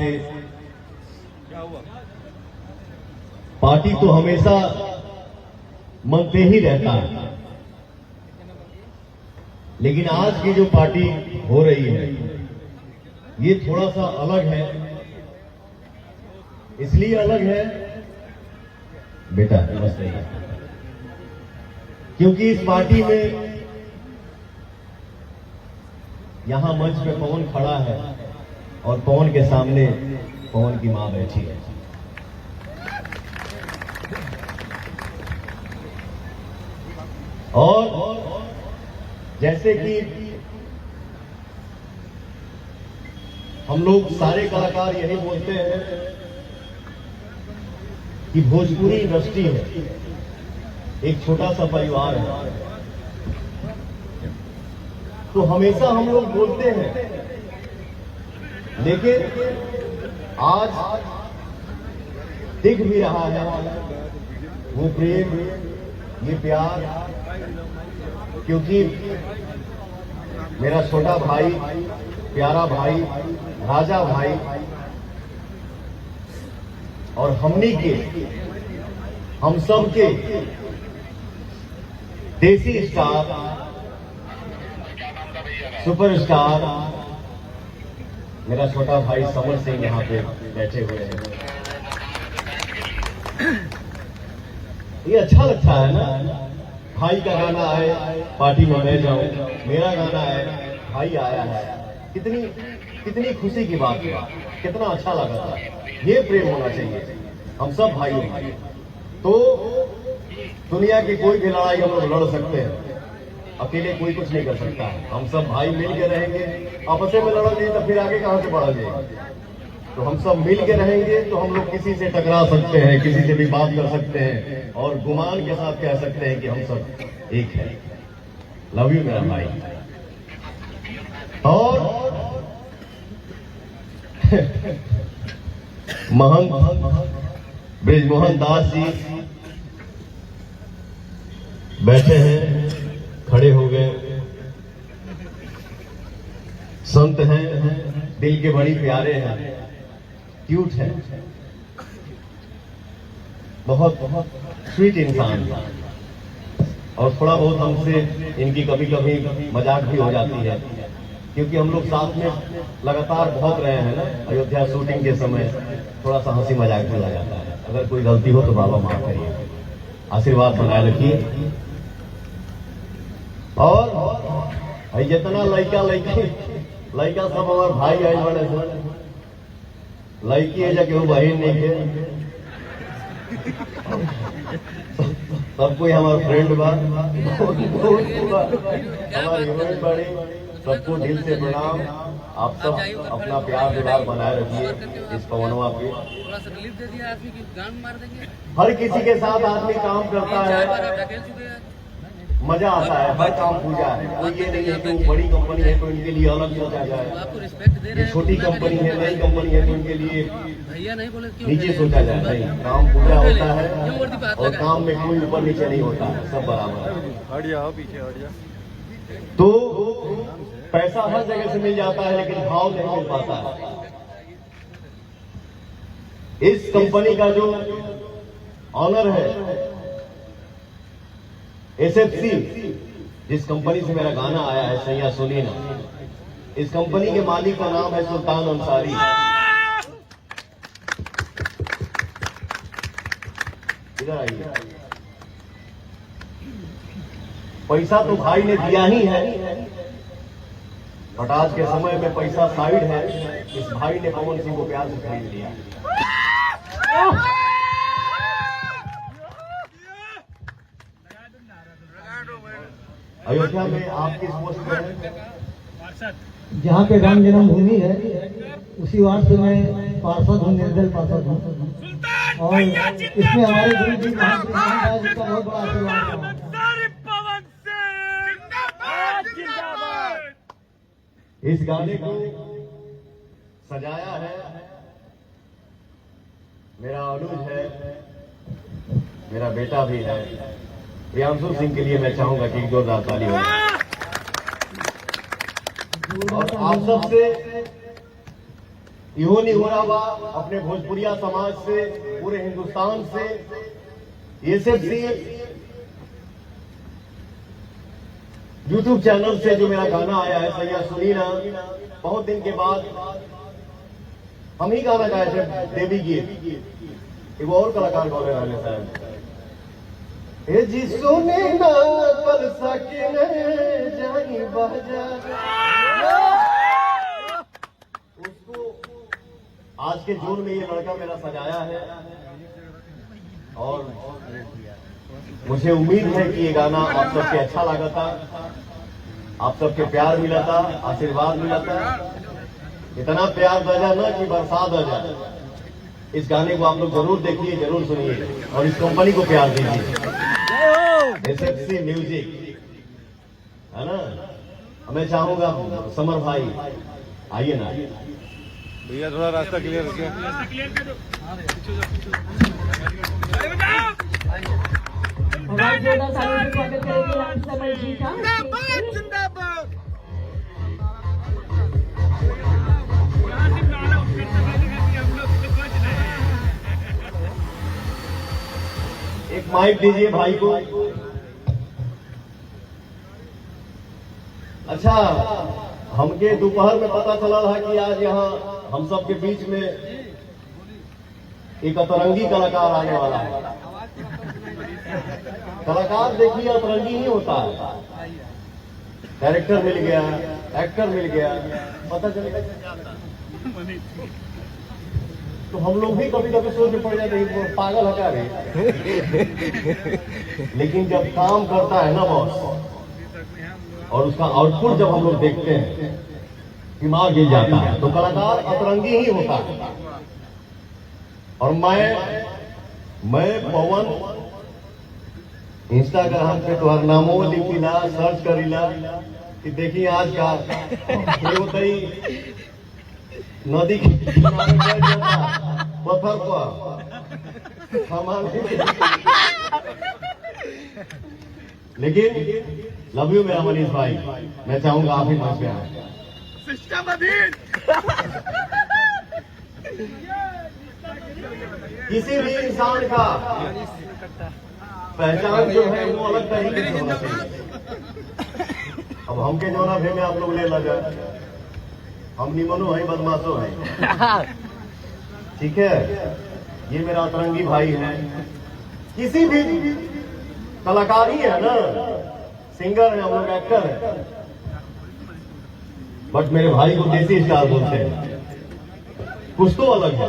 से पार्टी तो हमेशा मन पे ही रहता है, लेकिन आज की जो पार्टी हो रही है ये थोड़ा सा अलग है। इसलिए अलग है बेटा नमस्ते, क्योंकि इस पार्टी में यहां मंच पे पवन खड़ा है और पवन के सामने पवन की मां बैठी है। और जैसे कि हम लोग सारे कलाकार यही बोलते हैं कि भोजपुरी इंडस्ट्री है एक छोटा सा परिवार है, तो हमेशा हम लोग बोलते हैं, लेकिन आज दिख भी रहा है वो प्रेम, ये प्यार, क्योंकि मेरा छोटा भाई, प्यारा भाई, राजा भाई और हमनी के, हम सब के देसी स्टार, सुपरस्टार मेरा छोटा भाई समर सिंह यहाँ पे बैठे हुए हैं। ये अच्छा लगता है ना, भाई का गाना है पार्टी में मैं जाऊं, मेरा गाना है भाई आया है, कितनी खुशी की बात है, कितना अच्छा लगा था। ये प्रेम होना चाहिए, हम सब भाई हैं। तो दुनिया की कोई भी लड़ाई हम लोग लड़ सकते हैं, अकेले कोई कुछ नहीं कर सकता है। हम सब भाई मिल के रहेंगे, आपस में लड़ेंगे तो फिर आगे कहां से बढ़ेंगे। तो हम सब मिल के रहेंगे तो हम लोग किसी से टकरा सकते हैं, किसी से भी बात कर सकते हैं और गुमान के साथ कह सकते हैं कि हम सब एक है। लव यू मेरा भाई। और महंत ब्रिजमोहन दास जी बैठे हैं, खड़े हो गए, संत हैं, दिल के बड़ी प्यारे हैं, क्यूट है, बहुत स्वीट इंसान है। और थोड़ा बहुत हमसे इनकी कभी कभी मजाक भी हो जाती है, क्योंकि हम लोग साथ में लगातार बहुत रहे हैं ना। अयोध्या शूटिंग के समय थोड़ा सा हंसी मजाक भी हो जाता है। अगर कोई गलती हो तो बाबा माफ करिए, आशीर्वाद बनाए रखिए। और जितना लड़का लड़का सब हमारे भाई आए बड़े से, लड़की है जाके वो बहन नहीं है, सब कोई हमारा फ्रेंड बा, हमारी हीरोइन बड़ी, सबको दिल से प्रणाम। आप सब अपना प्यार दुलार बनाए रखिए इस पवनवा पे। हर किसी के साथ आदमी काम करता है, मजा आता है, हर काम पूजा है। कोई ये नहीं है कि वो बड़ी कंपनी है तो इनके लिए अलग सोचा जाए, ये छोटी कंपनी है, नई कंपनी है तो इनके लिए नीचे सोचा जाए। नहीं, काम पूजा होता है और काम में कोई ऊपर नीचे नहीं होता है, सब बराबर है। तो पैसा हर जगह से मिल जाता है लेकिन भाव नहीं मिल पाता है। इस कंपनी का जो ऑनर है एसएफसी, जिस कंपनी से मेरा गाना आया है सैया सुनी ना, इस कंपनी के मालिक का नाम है सुल्तान अंसारी। इधर आइए। पैसा तो भाई ने दिया ही है, बट आज के समय में पैसा साइड है। इस भाई ने पवन सिंह को प्यार से खरीद लिया। अयोध्या में आप किस पोस्ट पर हैं? जहाँ पे राम जन्मभूमि है उसी वार्ड से मैं पार्षद हूँ, निर्दल पार्षद हूँ। और इसमें हमारे गुरु जी का बहुत बड़ा आशीर्वाद है। इस गाने को सजाया है मेरा अनुज है, मेरा बेटा भी है प्रियांशु सिंह। के लिए मैं चाहूंगा कि एक जोरदार ताली हो। और आप सबसे इहो नहीं हो रहा बा अपने भोजपुरिया समाज से, पूरे हिंदुस्तान से, ये सब से यूट्यूब चैनल से जो मेरा गाना आया है सैया सुनी ना, बहुत दिन के बाद हम ही गाना गाए थे देवी गीत, एक और कलाकार गा रहे हैं शायद, ए जी सुने ना कर सके जानी बाजा, उसको आज के जून में ये लड़का मेरा सजाया है और मुझे उम्मीद है कि ये गाना आप सबके अच्छा लगा था, आप सबके प्यार मिला था, आशीर्वाद मिला था, इतना प्यार दर्जा ना कि बरसात आ जाए। इस गाने को आप लोग जरूर देखिए, जरूर सुनिए और इस कंपनी को प्यार दीजिए, एसएफसी म्यूजिक है ना। मैं चाहूंगा समर भाई आइए ना भैया, थोड़ा रास्ता क्लियर रखिए। हमारे जोरदार तालियों से स्वागत करेंगे राम समर जी का। एक माइक दीजिए भाई को। अच्छा, हमके दोपहर में पता चला था कि आज यहाँ हम सबके बीच में एक अतरंगी कलाकार आने वाला है। कलाकार देखिए अतरंगी ही होता है, डायरेक्टर मिल गया, एक्टर मिल गया, पता चलेगा तो हम लोग भी कभी कभी सोच पड़ जाते हैं पागल हटा रहे। लेकिन जब काम करता है ना बॉस और उसका आउटपुट जब हम लोग देखते हैं, दिमाग हिल जाता है, तो कलाकार अतरंगी ही होता है। और मैं पवन इंस्टाग्राम पे तोहर नामो लिखीला, सर्च करीला कि देखिए आज का नदी के किनारे बैठ जाता पत्थर पर सामान, लेकिन लव यू मेरा मनीष भाई, मैं चाहूंगा आप ही मंच पे आए। किसी भी इंसान का पहचान जो है वो अलग तरीके से होना चाहिए। अब हमके जो ना भेमे आप लोग ले लगा, हम निमनो है, बदमाशो है, ठीक है। ये मेरा अतरंगी भाई है, किसी भी कलाकार ही है ना, सिंगर है, हम लोग एक्टर है, बट मेरे भाई को देसी स्टार बोलते हैं, कुछ तो अलग है।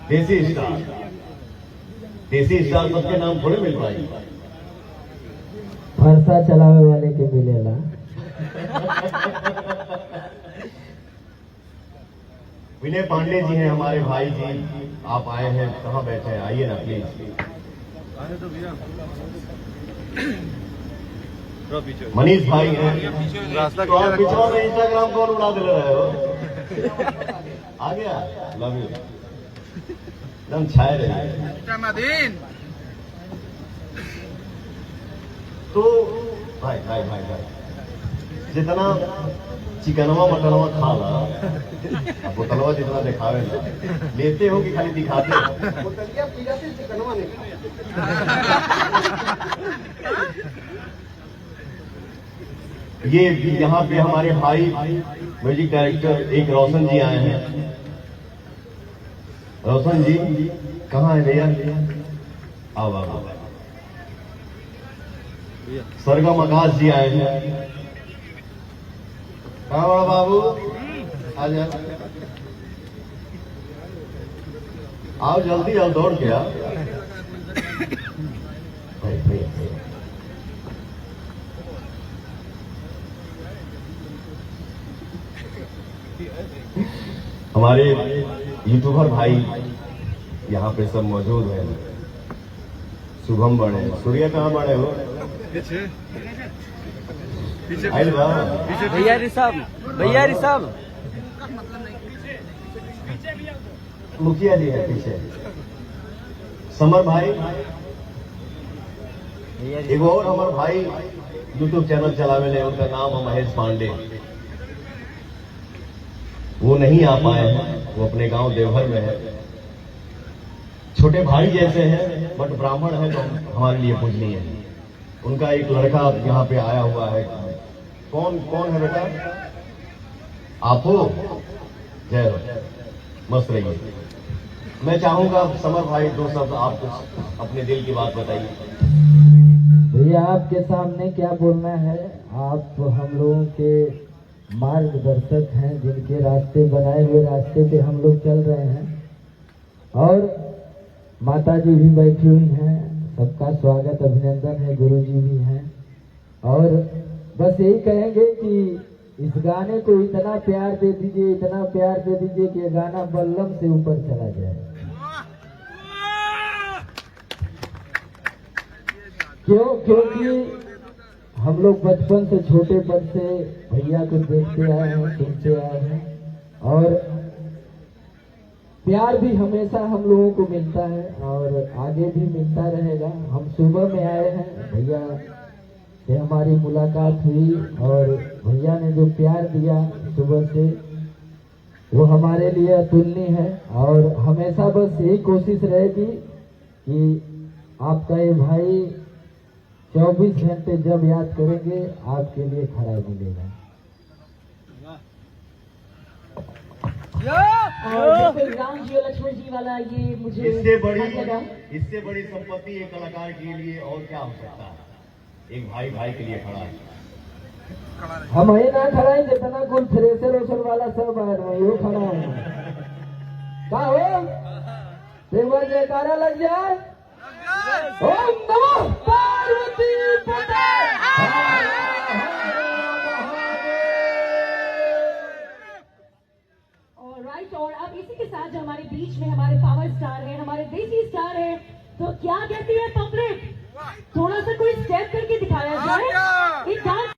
देसी स्टार, देसी स्टार सबके नाम थोड़े मिल पाएगी। फरसा चलावे वाले के मिलेला। विनय पांडे जी हैं हमारे भाई जी, आप आए हैं, कहाँ बैठे हैं, आइए ना प्लीज। मनीष भाई हैं, रास्ता तो आप क्लियर पिछड़ा में इंस्टाग्राम कौन उड़ा दे रहे हो? आ गया, लव यू, एकदम छाए रहे। तो भाई भाई भाई भाई जितना चिकनवा मटनवा खा ला, अब बोतलवा जितना दिखावे ना, लेते हो कि खाली दिखाते हो? बोतलिया पीला से चिकनवा नहीं। ये यहाँ पे हमारे भाई म्यूजिक डायरेक्टर एक रोशन जी आए हैं। रोशन जी कहाँ है भैया? आओ आओ। सरगम आकाश जी आए हैं। कहाँ बड़ा बाबू, आ जा, आओ जल्दी, आओ दौड़ के आओ। हमारे यूट्यूबर भाई यहाँ पे सब मौजूद हैं। शुभम बड़े, सूर्या कहाँ बड़े हो? आइल बा भैया ऋषभ, भैया ऋषभ, मुखिया जी है पीछे। समर भाई, एक और हमारे भाई यूट्यूब चैनल चलावे ले, उनका नाम है महेश पांडे। वो नहीं आ पाए हैं, वो अपने गांव देवघर में है। छोटे भाई जैसे हैं, बट ब्राह्मण है तो हमारे लिए पूजनीय है। उनका एक लड़का यहाँ पे आया हुआ है। कौन कौन है बेटा? आप हो? जय हो, मस्त रहिए। मैं चाहूंगा समर भाई दो शब्द आप कुछ अपने दिल की बात बताइए। भैया आपके सामने क्या बोलना है, आप हम लोगों के मार्गदर्शक हैं, जिनके रास्ते बनाए हुए रास्ते पे हम लोग चल रहे हैं। और माता जी भी बैठी हुई हैं, सबका स्वागत अभिनंदन है, गुरु जी भी हैं। और बस यही कहेंगे कि इस गाने को इतना प्यार दे दीजिए, इतना प्यार दे दीजिए कि ये गाना बल्लम से ऊपर चला जाए। क्योंकि हम लोग बचपन से छोटे पद से भैया को देखते आए हैं, सुनते आए हैं, और प्यार भी हमेशा हम लोगों को मिलता है और आगे भी मिलता रहेगा। हम सुबह में आए हैं, भैया से हमारी मुलाकात हुई और भैया ने जो प्यार दिया सुबह से, वो हमारे लिए अतुलनीय है। और हमेशा बस यही कोशिश रहेगी कि आपका ये भाई 24 घंटे जब याद करेंगे आपके लिए खड़ा मिलेगा। और बिल्कुल राम जी और लक्ष्मण जी वाला ये मुझे इससे अच्छा लगा। बड़ी संपत्ति एक कलाकार के लिए और क्या हो सकता है? एक भाई भाई के लिए खड़ा है। हम ही ना खड़ा है, जितना कुल थ्रेसर ओसर वाला सब है वही वो खड़ा है। क्या हो एक बार जयकारा लग जाए। ओम नमः पार्वती पते। राइट, और अब इसी के साथ जो हमारे बीच में हमारे पावर स्टार हैं, हमारे देसी स्टार हैं, तो क्या कहती है पब्लिक? थोड़ा सा कोई स्टेप करके दिखाया जाए।